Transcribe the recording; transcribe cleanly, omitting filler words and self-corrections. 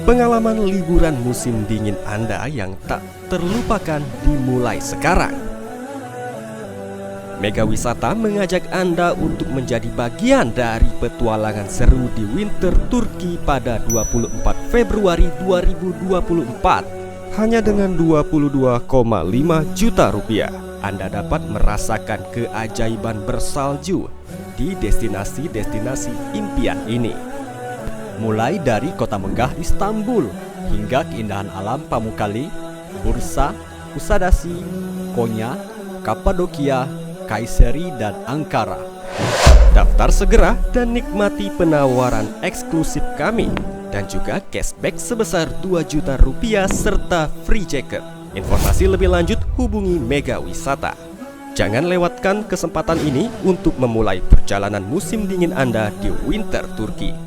Pengalaman liburan musim dingin Anda yang tak terlupakan dimulai sekarang. Mega Wisata mengajak Anda untuk menjadi bagian dari petualangan seru di Winter Turki pada 24 Februari 2024. Hanya dengan 22,5 juta rupiah, Anda dapat merasakan keajaiban bersalju di destinasi-destinasi impian ini. Mulai dari kota megah Istanbul hingga keindahan alam Pamukkale, Bursa, Kusadasi, Konya, Kapadokia, Kayseri, dan Ankara. Daftar segera dan nikmati penawaran eksklusif kami dan juga cashback sebesar 2 juta rupiah serta free jacket. Informasi lebih lanjut hubungi Mega Wisata. Jangan lewatkan kesempatan ini untuk memulai perjalanan musim dingin Anda di Winter Turki.